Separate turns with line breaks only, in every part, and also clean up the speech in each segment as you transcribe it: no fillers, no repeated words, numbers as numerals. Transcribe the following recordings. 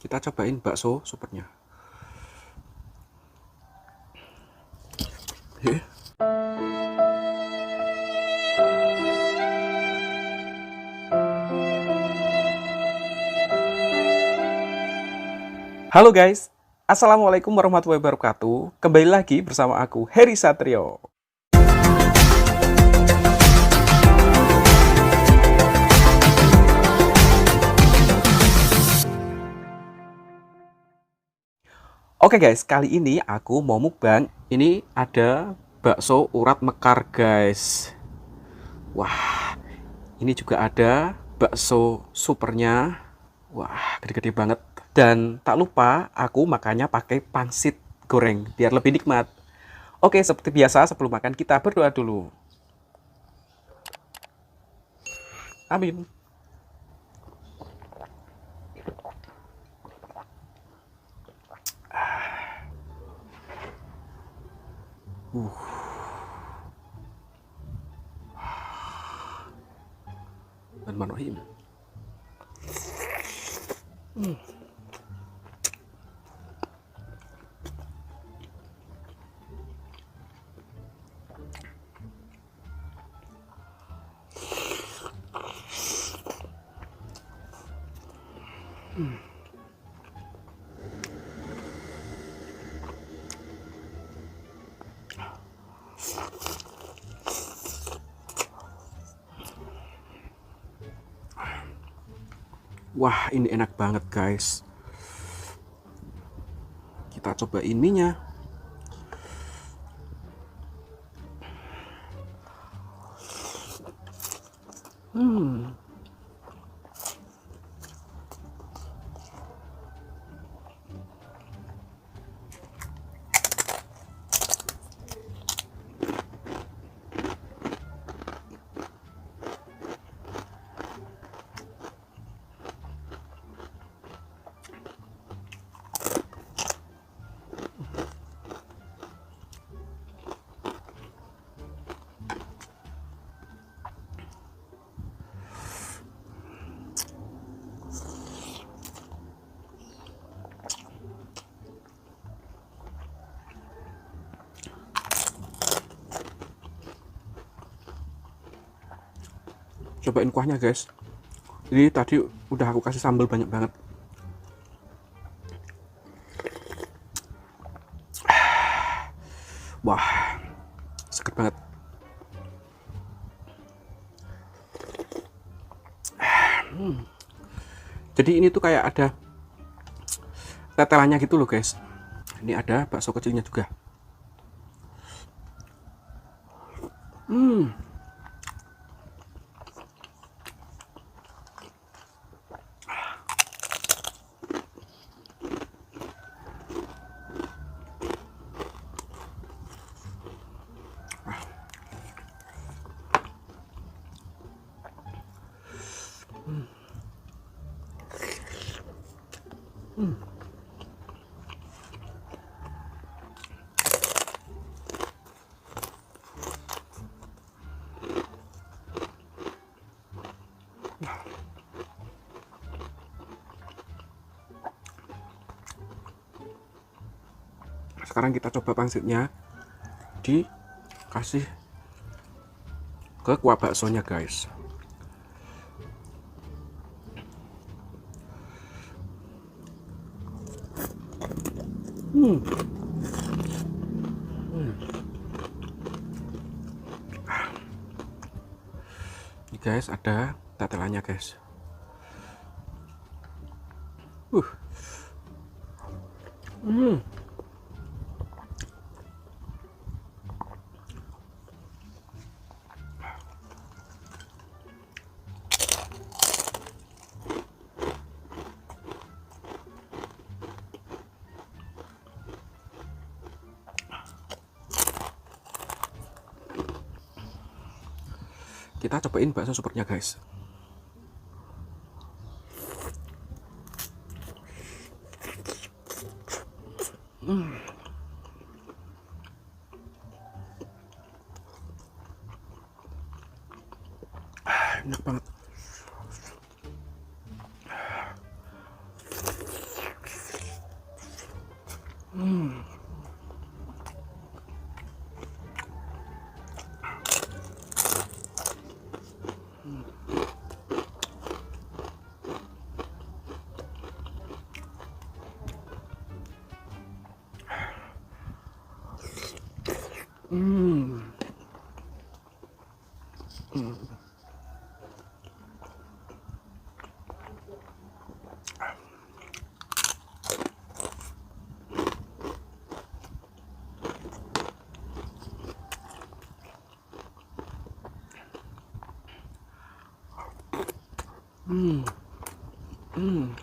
Kita cobain bakso supernya. Halo guys, Assalamualaikum warahmatullahi wabarakatuh. Kembali lagi bersama aku, Heri Satrio. Oke guys, kali ini aku mau mukbang. Ini ada bakso urat mekar guys. Wah, ini juga ada bakso supernya. Wah, gede-gede banget. Dan tak lupa aku makannya pakai pangsit goreng biar lebih nikmat. Oke, seperti biasa sebelum makan kita berdoa dulu. Amin. Bismillahirrahmanirrahim. Wah, ini enak banget guys. Kita coba ininya. Cobain kuahnya guys. Ini tadi udah aku kasih sambal banyak banget. Wah, seger banget. Jadi ini tuh kayak ada tetelannya gitu loh guys. Ini ada bakso kecilnya juga. Sekarang kita coba pangsitnya, dikasih ke kuah baksonya guys. Ini guys, ada tetelannya guys. Uh. Kita cobain bakso supernya guys. Enak banget. Hmm. Hmm. Hmm. Hmm.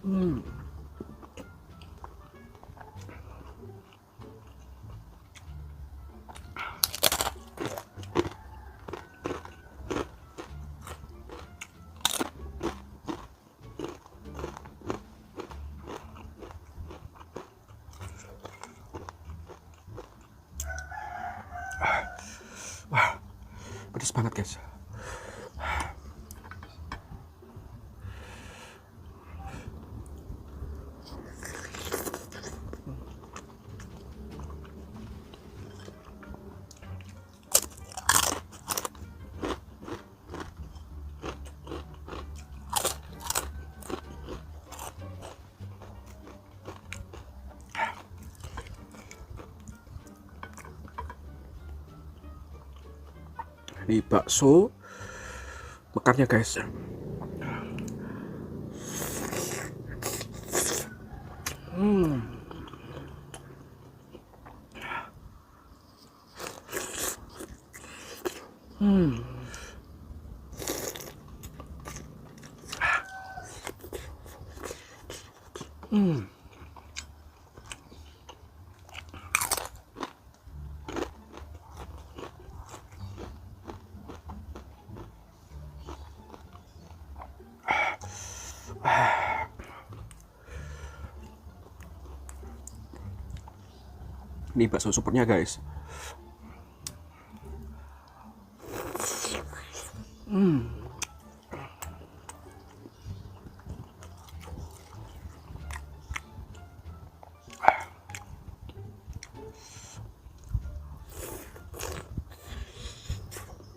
Hmm. Wah, pedes banget guys. Ini bakso mekarnya guys. Hmm. Hmm. Hmm. Ini bakso supernya guys. Hmm.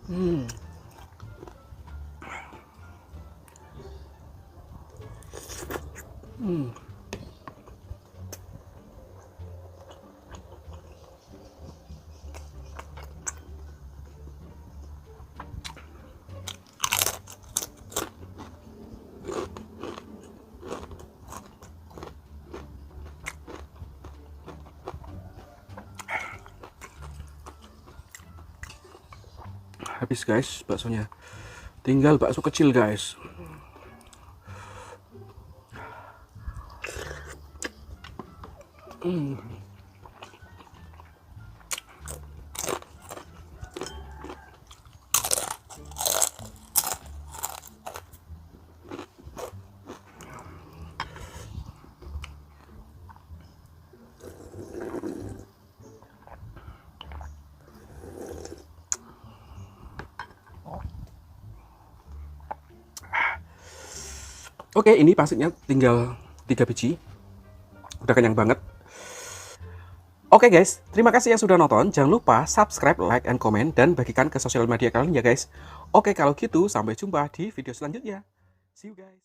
Hmm. Hmm. Habis guys baksonya. Tinggal bakso kecil guys. Hmm. Oke, ini pastinya tinggal 3 biji. Udah kenyang banget. Oke guys, terima kasih yang sudah nonton. Jangan lupa subscribe, like, and comment, dan bagikan ke sosial media kalian ya guys. Oke, kalau gitu sampai jumpa di video selanjutnya. See you guys.